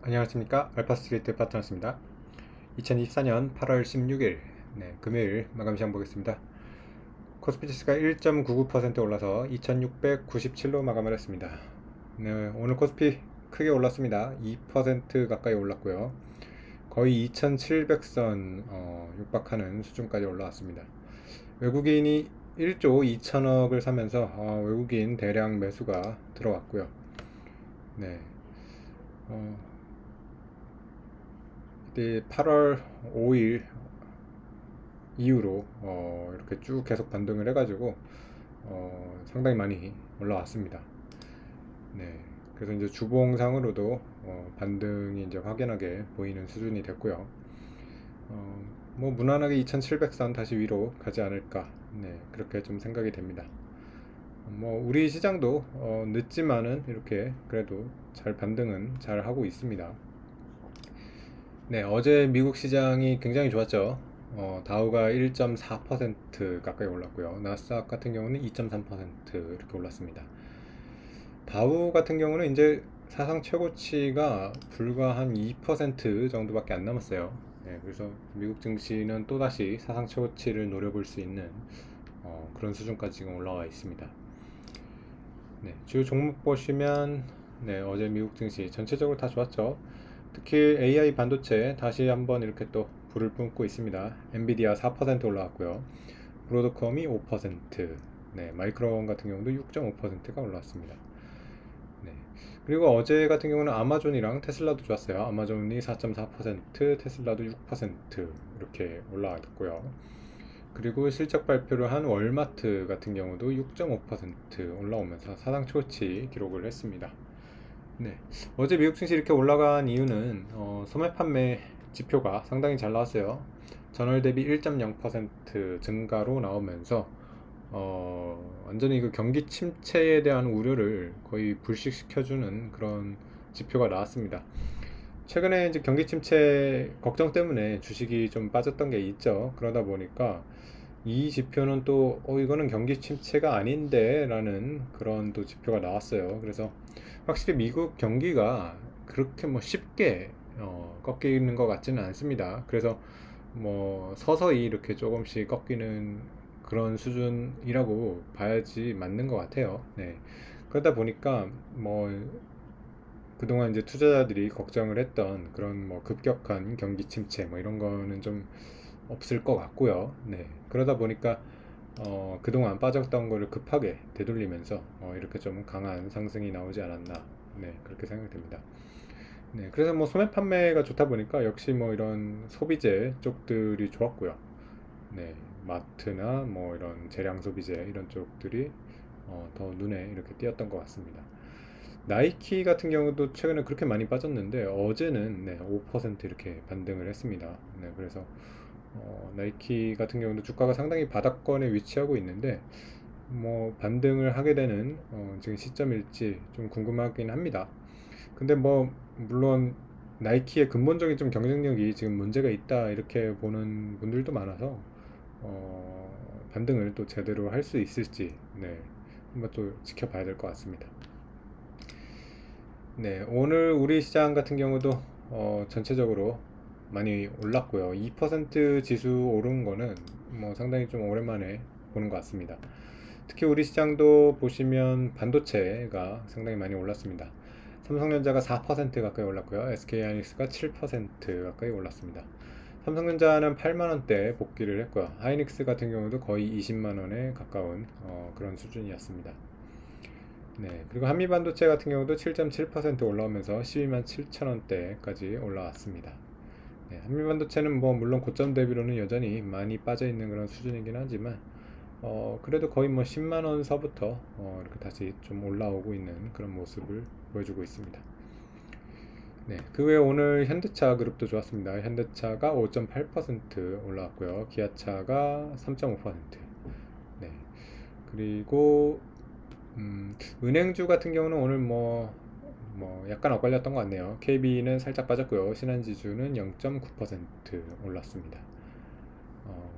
안녕하십니까, 알파스트리트 파트너스입니다. 2024년 8월 16일 금요일 마감 시장 보겠습니다. 코스피 지수가 1.99% 올라서 2697로 마감을 했습니다. 오늘 코스피 크게 올랐습니다. 2% 가까이 올랐고요. 거의 2700선 육박하는 수준까지 올라왔습니다. 외국인이 1조 2천억을 사면서 외국인 대량 매수가 들어왔고요. 네, 어, 이때 8월 5일 이후로 이렇게 쭉 계속 반등을 해가지고 상당히 많이 올라왔습니다. 네, 그래서 이제 주봉상으로도 반등이 이제 확연하게 보이는 수준이 됐고요. 뭐 무난하게 2700선 다시 위로 가지 않을까, 네, 그렇게 좀 생각이 됩니다. 뭐 우리 시장도 늦지만은 이렇게 그래도 잘 반등은 잘 하고 있습니다. 네, 어제 미국 시장이 굉장히 좋았죠. 다우가 1.4% 가까이 올랐고요. 나스닥 같은 경우는 2.3% 이렇게 올랐습니다. 다우 같은 경우는 이제 사상 최고치가 불과 한 2% 정도밖에 안 남았어요. 네, 그래서 미국 증시는 또다시 사상 최고치를 노려볼 수 있는 그런 수준까지 지금 올라와 있습니다. 네, 주요 종목 보시면 네, 어제 미국 증시 전체적으로 다 좋았죠. 특히 AI 반도체 다시 한번 이렇게 또 불을 뿜고 있습니다. 엔비디아 4% 올라왔고요. 브로드컴이 5%, 네, 마이크론 같은 경우도 6.5%가 올라왔습니다. 네. 그리고 어제 같은 경우는 아마존이랑 테슬라도 좋았어요. 아마존이 4.4%, 테슬라도 6% 이렇게 올라왔고요. 그리고 실적 발표를 한 월마트 같은 경우도 6.5% 올라오면서 사상 최고치 기록을 했습니다. 네, 어제 미국 증시 이렇게 올라간 이유는 소매 판매 지표가 상당히 잘 나왔어요. 전월 대비 1.0% 증가로 나오면서 완전히 그 경기 침체에 대한 우려를 거의 불식시켜주는 그런 지표가 나왔습니다. 최근에 이제 경기 침체 걱정 때문에 주식이 좀 빠졌던 게 있죠. 그러다 보니까 이 지표는 또 이거는 경기 침체가 아닌데 라는 그런 또 지표가 나왔어요. 그래서 확실히 미국 경기가 그렇게 뭐 쉽게 꺾이는 것 같지는 않습니다. 그래서 뭐 서서히 이렇게 조금씩 꺾이는 그런 수준이라고 봐야지 맞는 것 같아요. 네. 그러다 보니까 뭐 그동안 이제 투자자들이 걱정을 했던 그런 뭐 급격한 경기 침체 뭐 이런 거는 좀 없을 것 같고요. 네. 그러다 보니까 그동안 빠졌던 거를 급하게 되돌리면서 이렇게 좀 강한 상승이 나오지 않았나. 네, 그렇게 생각됩니다. 네, 그래서 뭐 소매 판매가 좋다 보니까 역시 뭐 이런 소비재 쪽들이 좋았고요. 네, 마트나 뭐 이런 재량 소비재 이런 쪽들이 더 눈에 이렇게 띄었던 것 같습니다. 나이키 같은 경우도 최근에 그렇게 많이 빠졌는데 어제는 네, 5% 이렇게 반등을 했습니다. 네, 그래서 나이키 같은 경우도 주가가 상당히 바닥권에 위치하고 있는데 뭐 반등을 하게 되는 지금 시점일지 좀 궁금하긴 합니다. 근데 뭐 물론 나이키의 근본적인 좀 경쟁력이 지금 문제가 있다 이렇게 보는 분들도 많아서 반등을 또 제대로 할 수 있을지 네, 한번 또 지켜봐야 될 것 같습니다. 네, 오늘 우리 시장 같은 경우도 전체적으로 많이 올랐고요. 2% 지수 오른 거는 뭐 상당히 좀 오랜만에 보는 것 같습니다. 특히 우리 시장도 보시면 반도체가 상당히 많이 올랐습니다. 삼성전자가 4% 가까이 올랐고요. SK하이닉스가 7% 가까이 올랐습니다. 삼성전자는 8만원대 복귀를 했고요. 하이닉스 같은 경우도 거의 20만원에 가까운 그런 수준이었습니다. 네, 그리고 한미반도체 같은 경우도 7.7% 올라오면서 12만 7천원대까지 올라왔습니다. 네, 한미반도체는 뭐 물론 고점 대비로는 여전히 많이 빠져 있는 그런 수준이긴 하지만 그래도 거의 뭐 10만원 서부터 이렇게 다시 좀 올라오고 있는 그런 모습을 보여주고 있습니다. 네, 그 외에 오늘 현대차 그룹도 좋았습니다. 현대차가 5.8% 올라왔고요. 기아차가 3.5%. 네, 그리고 은행주 같은 경우는 오늘 뭐 약간 엇갈렸던 것 같네요. KB는 살짝 빠졌고요. 신한지주는 0.9% 올랐습니다. 어,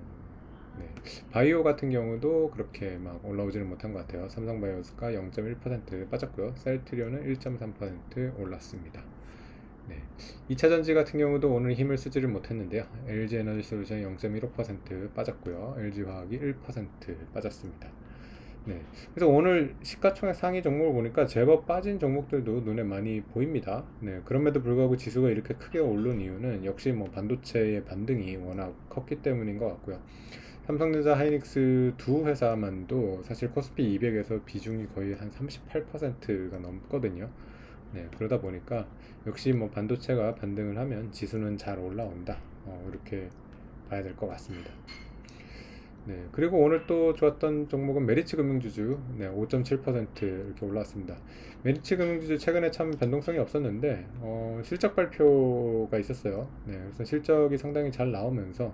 네. 바이오 같은 경우도 그렇게 막 올라오지는 못한 것 같아요. 삼성바이오스가 0.1% 빠졌고요. 셀트리온은 1.3% 올랐습니다. 네. 2차 전지 같은 경우도 오늘 힘을 쓰지를 못했는데요. LG 에너지 솔루션이 0.15% 빠졌고요. LG 화학이 1% 빠졌습니다. 네. 그래서 오늘 시가총액 상위 종목을 보니까 제법 빠진 종목들도 눈에 많이 보입니다. 네. 그럼에도 불구하고 지수가 이렇게 크게 오른 이유는 역시 뭐 반도체의 반등이 워낙 컸기 때문인 것 같고요. 삼성전자, 하이닉스 두 회사만도 사실 코스피 200에서 비중이 거의 한 38%가 넘거든요. 네, 그러다 보니까 역시 뭐 반도체가 반등을 하면 지수는 잘 올라온다. 이렇게 봐야 될 것 같습니다. 네, 그리고 오늘 또 좋았던 종목은 메리츠 금융주주, 네, 5.7% 이렇게 올라왔습니다. 메리츠 금융주주 최근에 참 변동성이 없었는데, 실적 발표가 있었어요. 네, 그래서 실적이 상당히 잘 나오면서,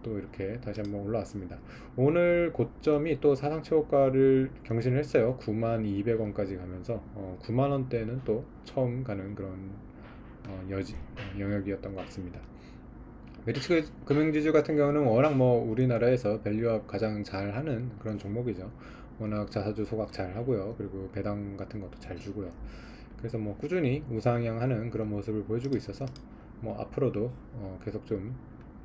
또 이렇게 다시 한번 올라왔습니다. 오늘 고점이 또 사상 최고가를 경신을 했어요. 92,200원까지 가면서, 9만원대는 또 처음 가는 그런 영역이었던 것 같습니다. 메리츠 금융지주 같은 경우는 워낙 뭐 우리나라에서 밸류업 가장 잘하는 그런 종목이죠. 워낙 자사주 소각 잘 하고요. 그리고 배당 같은 것도 잘 주고요. 그래서 뭐 꾸준히 우상향하는 그런 모습을 보여주고 있어서 뭐 앞으로도 계속 좀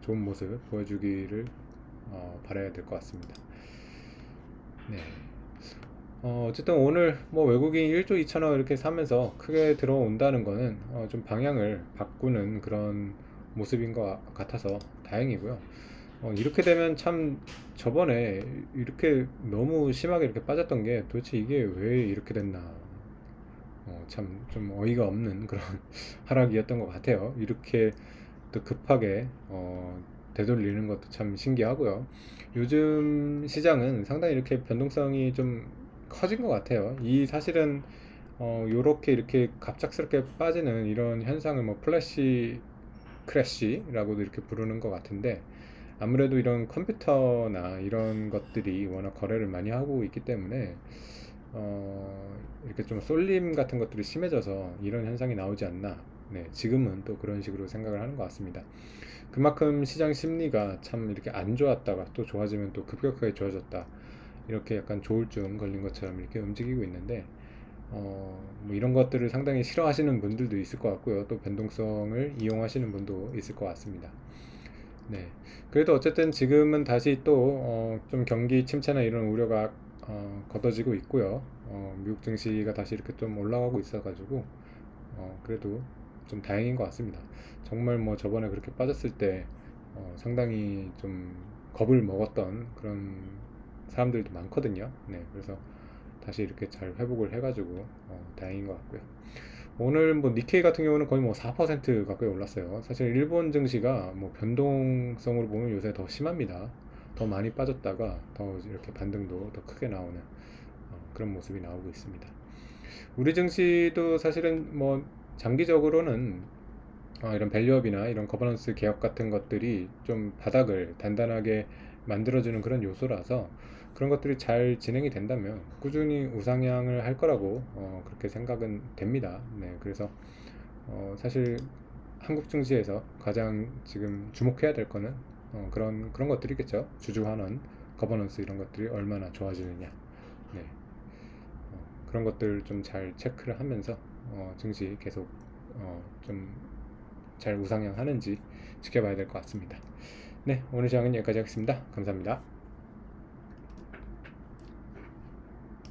좋은 모습 보여주기를 바라야 될 것 같습니다. 네. 어쨌든 오늘 뭐 외국인 1조 2천억 이렇게 사면서 크게 들어온다는 거는 좀 방향을 바꾸는 그런 모습인 것 같아서 다행이고요. 이렇게 되면 참 저번에 이렇게 너무 심하게 이렇게 빠졌던 게 도대체 이게 왜 이렇게 됐나. 참 좀 어이가 없는 그런 하락이었던 것 같아요. 이렇게 또 급하게 되돌리는 것도 참 신기하고요. 요즘 시장은 상당히 이렇게 변동성이 좀 커진 것 같아요. 이 사실은 요렇게 이렇게 갑작스럽게 빠지는 이런 현상을 뭐 플래시 크래쉬라고도 이렇게 부르는 것 같은데, 아무래도 이런 컴퓨터나 이런 것들이 워낙 거래를 많이 하고 있기 때문에 이렇게 좀 쏠림 같은 것들이 심해져서 이런 현상이 나오지 않나. 네, 지금은 또 그런 식으로 생각을 하는 것 같습니다. 그만큼 시장 심리가 참 이렇게 안 좋았다가 또 좋아지면 또 급격하게 좋아졌다. 이렇게 약간 조울증 걸린 것처럼 이렇게 움직이고 있는데, 뭐 이런 것들을 상당히 싫어하시는 분들도 있을 것 같고요. 또 변동성을 이용하시는 분도 있을 것 같습니다. 네. 그래도 어쨌든 지금은 다시 또 좀 경기 침체나 이런 우려가 걷어지고 있고요. 미국 증시가 다시 이렇게 좀 올라가고 있어가지고 그래도 좀 다행인 것 같습니다. 정말 뭐 저번에 그렇게 빠졌을 때 상당히 좀 겁을 먹었던 그런 사람들도 많거든요. 네, 그래서 다시 이렇게 잘 회복을 해가지고 다행인 것 같고요. 오늘 뭐 니케이 같은 경우는 거의 뭐 4% 가까이 올랐어요. 사실 일본 증시가 뭐 변동성으로 보면 요새 더 심합니다. 더 많이 빠졌다가 더 이렇게 반등도 더 크게 나오는 그런 모습이 나오고 있습니다. 우리 증시도 사실은 뭐 장기적으로는 이런 밸류업이나 이런 거버넌스 개혁 같은 것들이 좀 바닥을 단단하게 만들어주는 그런 요소라서 그런 것들이 잘 진행이 된다면 꾸준히 우상향을 할 거라고 그렇게 생각은 됩니다. 네, 그래서 사실 한국 증시에서 가장 지금 주목해야 될 거는 그런 것들이겠죠. 주주 환원, 거버넌스 이런 것들이 얼마나 좋아지느냐. 네, 그런 것들 좀 잘 체크를 하면서 증시 계속 좀 잘 우상향하는지 지켜봐야 될 것 같습니다. 네, 오늘 시간은 여기까지 하겠습니다. 감사합니다.